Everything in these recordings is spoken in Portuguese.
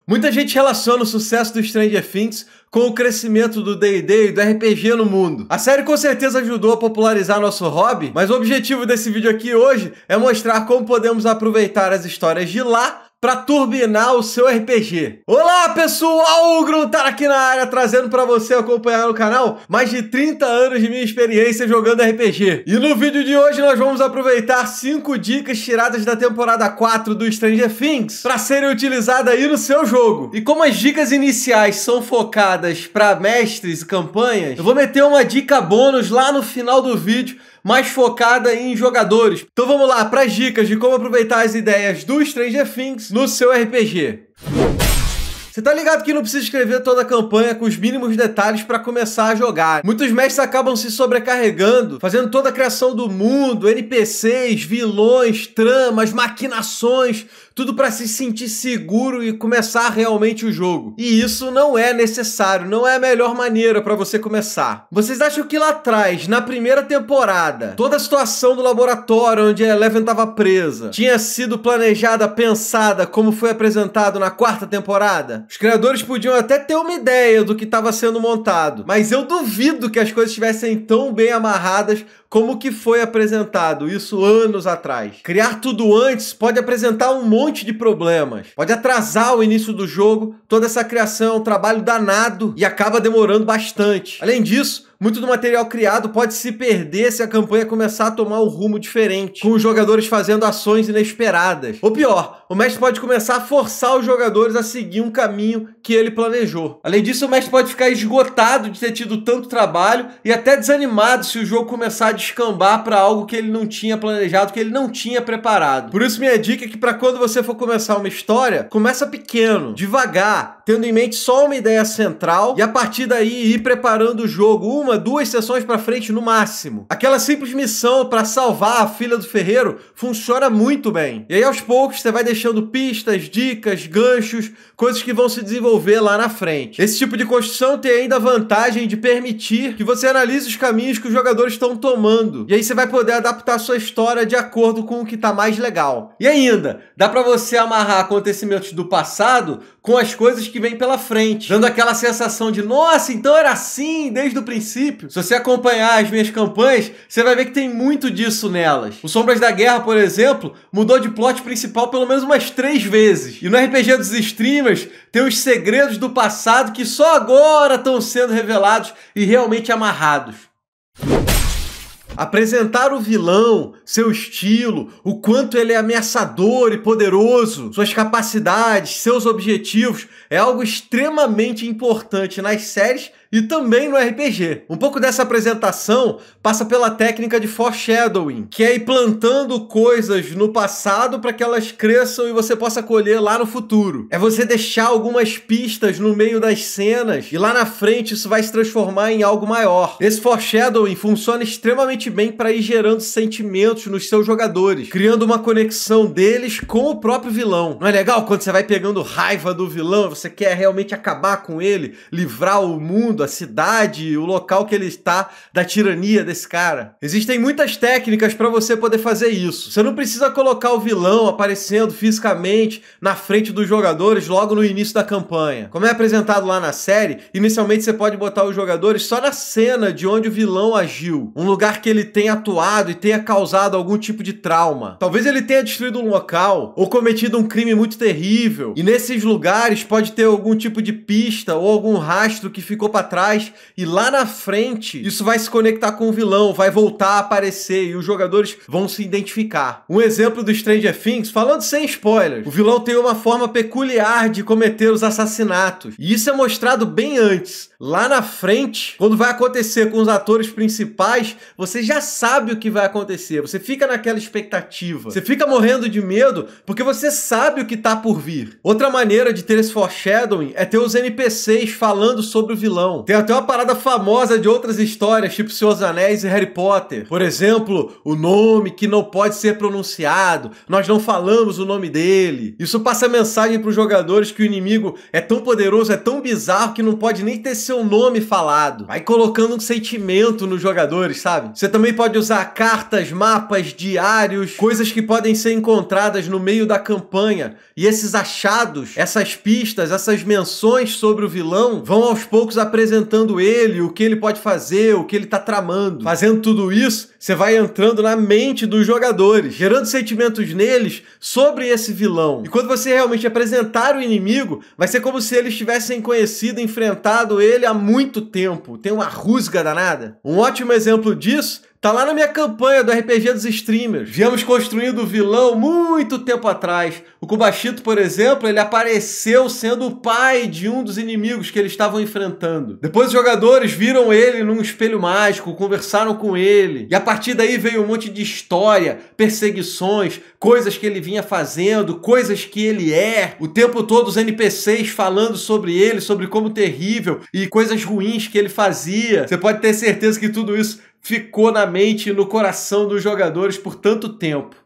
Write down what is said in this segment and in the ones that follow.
Muita gente relaciona o sucesso do Stranger Things com o crescimento do D&D e do RPG no mundo. A série com certeza ajudou a popularizar nosso hobby, mas o objetivo desse vídeo aqui hoje é mostrar como podemos aproveitar as histórias de lá para turbinar o seu RPG. Olá pessoal, o Gruntar aqui na área, trazendo para você acompanhar no canal mais de 30 anos de minha experiência jogando RPG. E no vídeo de hoje nós vamos aproveitar 5 dicas tiradas da temporada 4 do Stranger Things para serem utilizadas aí no seu jogo. E como as dicas iniciais são focadas para mestres e campanhas, eu vou meter uma dica bônus lá no final do vídeo, mais focada em jogadores. Então vamos lá para as dicas de como aproveitar as ideias do Stranger Things no seu RPG. Você tá ligado que não precisa escrever toda a campanha com os mínimos detalhes para começar a jogar. Muitos mestres acabam se sobrecarregando, fazendo toda a criação do mundo, NPCs, vilões, tramas, maquinações, tudo para se sentir seguro e começar realmente o jogo. E isso não é necessário, não é a melhor maneira para você começar. Vocês acham que lá atrás, na primeira temporada, toda a situação do laboratório onde a Eleven estava presa tinha sido planejada, pensada, como foi apresentado na 4ª temporada? Os criadores podiam até ter uma ideia do que estava sendo montado, mas eu duvido que as coisas estivessem tão bem amarradas como que foi apresentado, isso anos atrás. Criar tudo antes pode apresentar um monte de problemas, pode atrasar o início do jogo, toda essa criação é um trabalho danado e acaba demorando bastante. Além disso, muito do material criado pode se perder se a campanha começar a tomar um rumo diferente, com os jogadores fazendo ações inesperadas. Ou pior, o mestre pode começar a forçar os jogadores a seguir um caminho que ele planejou. Além disso, o mestre pode ficar esgotado de ter tido tanto trabalho e até desanimado se o jogo começar a descambar para algo que ele não tinha planejado, que ele não tinha preparado. Por isso, minha dica é que para quando você for começar uma história, começa pequeno, devagar, tendo em mente só uma ideia central e a partir daí ir preparando o jogo 1-2 sessões para frente no máximo. Aquela simples missão para salvar a filha do ferreiro funciona muito bem. E aí aos poucos você vai deixando pistas, dicas, ganchos, coisas que vão se desenvolver lá na frente. Esse tipo de construção tem ainda a vantagem de permitir que você analise os caminhos que os jogadores estão tomando. E aí você vai poder adaptar a sua história de acordo com o que tá mais legal. E ainda, dá para você amarrar acontecimentos do passado com as coisas que vêm pela frente, dando aquela sensação de, nossa, então era assim desde o princípio. Se você acompanhar as minhas campanhas, você vai ver que tem muito disso nelas. O Sombras da Guerra, por exemplo, mudou de plot principal pelo menos umas 3 vezes. E no RPG dos streamers, tem os segredos do passado que só agora estão sendo revelados e realmente amarrados. Apresentar o vilão, seu estilo, o quanto ele é ameaçador e poderoso, suas capacidades, seus objetivos, é algo extremamente importante nas séries e também no RPG. Um pouco dessa apresentação passa pela técnica de foreshadowing, que é ir plantando coisas no passado para que elas cresçam e você possa colher lá no futuro. É você deixar algumas pistas no meio das cenas e lá na frente isso vai se transformar em algo maior. Esse foreshadowing funciona extremamente bem para ir gerando sentimentos nos seus jogadores, criando uma conexão deles com o próprio vilão. Não é legal quando você vai pegando raiva do vilão, você quer realmente acabar com ele, livrar o mundo, a cidade, o local que ele está da tirania desse cara? Existem muitas técnicas para você poder fazer isso. Você não precisa colocar o vilão aparecendo fisicamente na frente dos jogadores logo no início da campanha. Como é apresentado lá na série, inicialmente você pode botar os jogadores só na cena de onde o vilão agiu, um lugar que ele tenha atuado e tenha causado algum tipo de trauma. Talvez ele tenha destruído um local ou cometido um crime muito terrível, e nesses lugares pode ter algum tipo de pista ou algum rastro que ficou para trás, e lá na frente isso vai se conectar com o vilão, vai voltar a aparecer e os jogadores vão se identificar. Um exemplo do Stranger Things, falando sem spoilers, o vilão tem uma forma peculiar de cometer os assassinatos, e isso é mostrado bem antes. Lá na frente, quando vai acontecer com os atores principais, você já sabe o que vai acontecer, você fica naquela expectativa, você fica morrendo de medo porque você sabe o que tá por vir. Outra maneira de ter esse foreshadowing é ter os NPCs falando sobre o vilão. vilão. Tem até uma parada famosa de outras histórias, tipo Senhor dos Anéis e Harry Potter. Por exemplo, o nome que não pode ser pronunciado, nós não falamos o nome dele. Isso passa a mensagem para os jogadores que o inimigo é tão poderoso, é tão bizarro que não pode nem ter seu nome falado. Vai colocando um sentimento nos jogadores, sabe? Você também pode usar cartas, mapas, diários, coisas que podem ser encontradas no meio da campanha. E esses achados, essas pistas, essas menções sobre o vilão vão aos poucos apresentando ele, o que ele pode fazer, o que ele tá tramando. Fazendo tudo isso, você vai entrando na mente dos jogadores, gerando sentimentos neles sobre esse vilão. E quando você realmente apresentar o inimigo, vai ser como se eles tivessem conhecido e enfrentado ele há muito tempo. Tem uma rusga danada. Um ótimo exemplo disso tá lá na minha campanha do RPG dos Streamers. Viemos construindo o vilão muito tempo atrás. O Kubashito, por exemplo, ele apareceu sendo o pai de um dos inimigos que eles estavam enfrentando. Depois os jogadores viram ele num espelho mágico, conversaram com ele. E a partir daí veio um monte de história, perseguições, coisas que ele vinha fazendo, coisas que ele é. O tempo todo os NPCs falando sobre ele, sobre como terrível e coisas ruins que ele fazia. Você pode ter certeza que tudo isso ficou na mente e no coração dos jogadores por tanto tempo.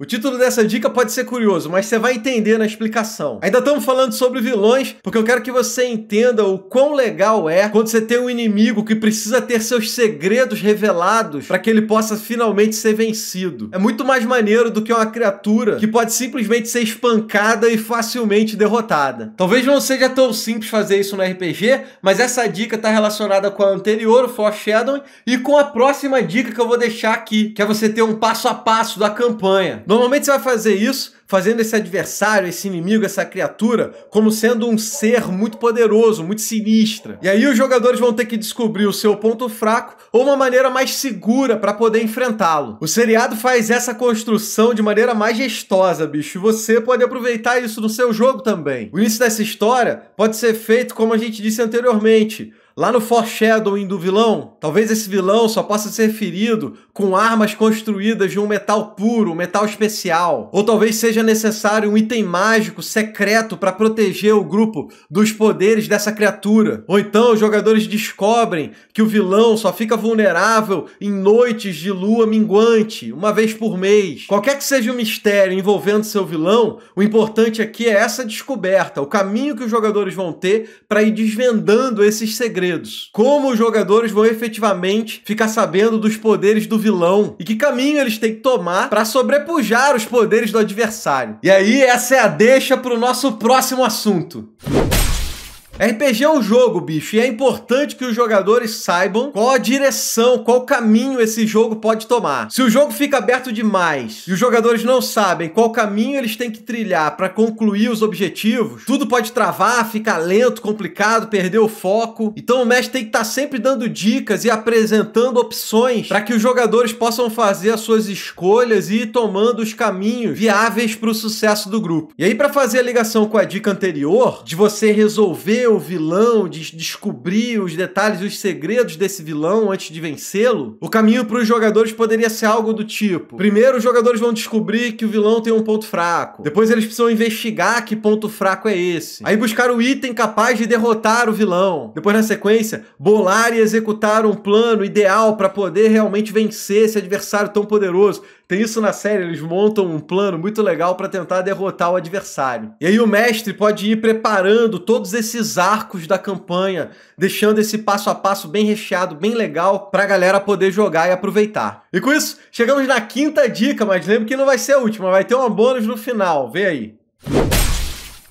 O título dessa dica pode ser curioso, mas você vai entender na explicação. Ainda estamos falando sobre vilões, porque eu quero que você entenda o quão legal é quando você tem um inimigo que precisa ter seus segredos revelados para que ele possa finalmente ser vencido. É muito mais maneiro do que uma criatura que pode simplesmente ser espancada e facilmente derrotada. Talvez não seja tão simples fazer isso no RPG, mas essa dica está relacionada com a anterior, o Foreshadowing, e com a próxima dica que eu vou deixar aqui, que é você ter um passo a passo da campanha. Normalmente você vai fazer isso fazendo esse adversário, esse inimigo, essa criatura, como sendo um ser muito poderoso, muito sinistra. E aí os jogadores vão ter que descobrir o seu ponto fraco ou uma maneira mais segura para poder enfrentá-lo. O seriado faz essa construção de maneira majestosa, bicho, e você pode aproveitar isso no seu jogo também. O início dessa história pode ser feito como a gente disse anteriormente, lá no foreshadowing do vilão. Talvez esse vilão só possa ser ferido com armas construídas de um metal puro, um metal especial. Ou talvez seja necessário um item mágico secreto para proteger o grupo dos poderes dessa criatura. Ou então os jogadores descobrem que o vilão só fica vulnerável em noites de lua minguante, uma vez por mês. Qualquer que seja o mistério envolvendo seu vilão, o importante aqui é essa descoberta, o caminho que os jogadores vão ter para ir desvendando esses segredos. Como os jogadores vão efetivamente ficar sabendo dos poderes do vilão e que caminho eles têm que tomar para sobrepujar os poderes do adversário. E aí, essa é a deixa para o nosso próximo assunto. RPG é um jogo, bicho, e é importante que os jogadores saibam qual a direção, qual caminho esse jogo pode tomar. Se o jogo fica aberto demais e os jogadores não sabem qual caminho eles têm que trilhar para concluir os objetivos, tudo pode travar, ficar lento, complicado, perder o foco. Então o mestre tem que estar sempre dando dicas e apresentando opções para que os jogadores possam fazer as suas escolhas e ir tomando os caminhos viáveis para o sucesso do grupo. E aí, para fazer a ligação com a dica anterior, de você resolver o vilão, de descobrir os detalhes e os segredos desse vilão antes de vencê-lo, o caminho para os jogadores poderia ser algo do tipo: primeiro os jogadores vão descobrir que o vilão tem um ponto fraco, depois eles precisam investigar que ponto fraco é esse, aí buscar o item capaz de derrotar o vilão, depois na sequência bolar e executar um plano ideal para poder realmente vencer esse adversário tão poderoso. Tem isso na série, eles montam um plano muito legal para tentar derrotar o adversário. E aí o mestre pode ir preparando todos esses arcos da campanha, deixando esse passo a passo bem recheado, bem legal, para a galera poder jogar e aproveitar. E com isso, chegamos na quinta dica, mas lembre que não vai ser a última, vai ter uma bônus no final, vê aí.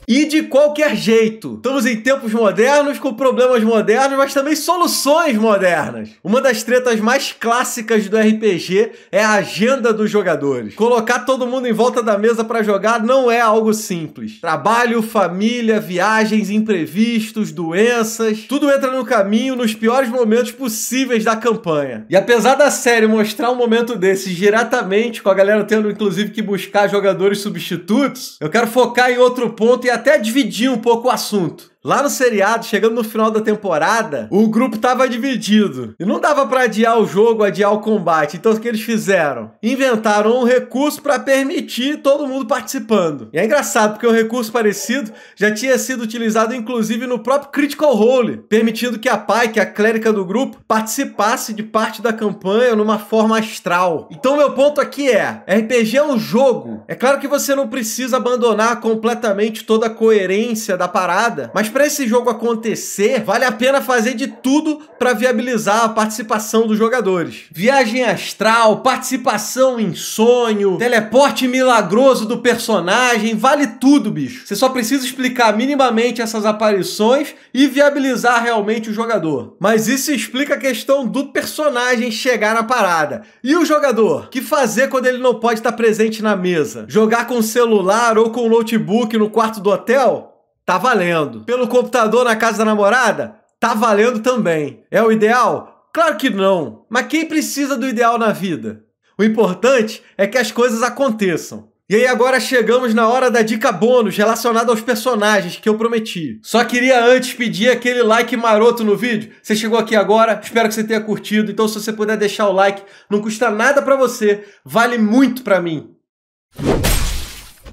E de qualquer jeito. Estamos em tempos modernos, com problemas modernos, mas também soluções modernas. Uma das tretas mais clássicas do RPG é a agenda dos jogadores. Colocar todo mundo em volta da mesa para jogar não é algo simples. Trabalho, família, viagens, imprevistos, doenças, tudo entra no caminho nos piores momentos possíveis da campanha. E apesar da série mostrar um momento desses diretamente, com a galera tendo inclusive que buscar jogadores substitutos, eu quero focar em outro ponto e até dividir um pouco o assunto. Lá no seriado, chegando no final da temporada, o grupo tava dividido. E não dava pra adiar o jogo, adiar o combate. Então o que eles fizeram? Inventaram um recurso pra permitir todo mundo participando. E é engraçado, porque um recurso parecido já tinha sido utilizado inclusive no próprio Critical Role, permitindo que a Pai, que é a clérica do grupo, participasse de parte da campanha numa forma astral. Então meu ponto aqui é, RPG é um jogo. É claro que você não precisa abandonar completamente toda a coerência da parada, mas para esse jogo acontecer, vale a pena fazer de tudo para viabilizar a participação dos jogadores. Viagem astral, participação em sonho, teleporte milagroso do personagem, vale tudo, bicho. Você só precisa explicar minimamente essas aparições e viabilizar realmente o jogador. Mas isso explica a questão do personagem chegar na parada. E o jogador? O que fazer quando ele não pode estar presente na mesa? Jogar com o celular ou com o notebook no quarto do hotel? Tá valendo. Pelo computador na casa da namorada? Tá valendo também. É o ideal? Claro que não. Mas quem precisa do ideal na vida? O importante é que as coisas aconteçam. E aí agora chegamos na hora da dica bônus relacionada aos personagens que eu prometi. Só queria antes pedir aquele like maroto no vídeo. Você chegou aqui agora, espero que você tenha curtido. Então se você puder deixar o like, não custa nada pra você, vale muito pra mim.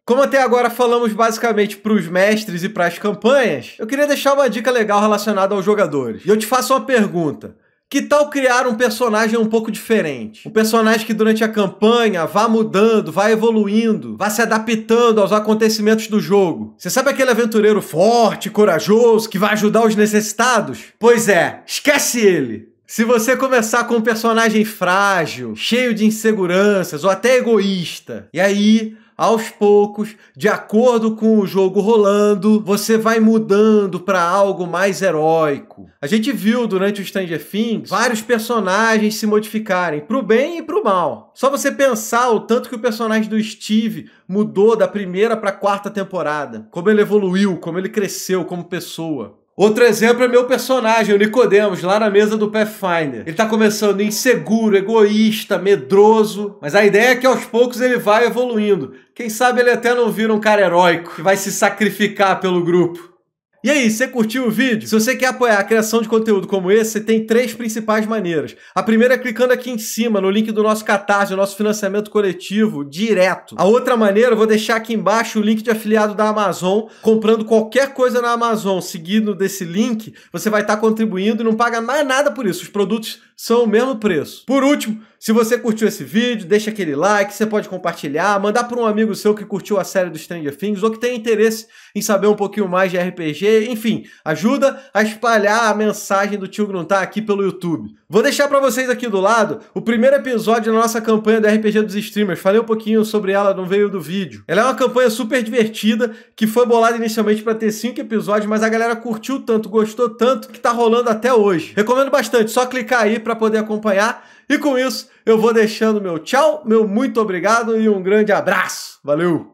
Como até agora falamos basicamente para os mestres e para as campanhas, eu queria deixar uma dica legal relacionada aos jogadores. E eu te faço uma pergunta. Que tal criar um personagem um pouco diferente? Um personagem que durante a campanha vá mudando, vá evoluindo, vá se adaptando aos acontecimentos do jogo. Você sabe aquele aventureiro forte, corajoso, que vai ajudar os necessitados? Pois é, esquece ele! Se você começar com um personagem frágil, cheio de inseguranças ou até egoísta, e aí, aos poucos, de acordo com o jogo rolando, você vai mudando para algo mais heróico. A gente viu durante o Stranger Things vários personagens se modificarem pro bem e pro mal. Só você pensar o tanto que o personagem do Steve mudou da primeira para a quarta temporada. Como ele evoluiu, como ele cresceu como pessoa. Outro exemplo é meu personagem, o Nicodemus, lá na mesa do Pathfinder. Ele tá começando inseguro, egoísta, medroso, mas a ideia é que aos poucos ele vai evoluindo. Quem sabe ele até não vira um cara heróico, que vai se sacrificar pelo grupo. E aí, você curtiu o vídeo? Se você quer apoiar a criação de conteúdo como esse, você tem 3 principais maneiras. A primeira é clicando aqui em cima, no link do nosso Catarse, do nosso financiamento coletivo, direto. A outra maneira, eu vou deixar aqui embaixo o link de afiliado da Amazon. Comprando qualquer coisa na Amazon, seguindo desse link, você vai estar contribuindo e não paga mais nada por isso. Os produtos são o mesmo preço. Por último, se você curtiu esse vídeo, deixa aquele like, você pode compartilhar, mandar para um amigo seu que curtiu a série do Stranger Things ou que tem interesse em saber um pouquinho mais de RPG, enfim, ajuda a espalhar a mensagem do Tio Gruntar aqui pelo YouTube. Vou deixar para vocês aqui do lado o primeiro episódio da nossa campanha do RPG dos Streamers. Falei um pouquinho sobre ela no meio do vídeo. Ela é uma campanha super divertida, que foi bolada inicialmente para ter 5 episódios, mas a galera curtiu tanto, gostou tanto, que tá rolando até hoje. Recomendo bastante, só clicar aí para poder acompanhar. E com isso, eu vou deixando meu tchau, meu muito obrigado e um grande abraço. Valeu!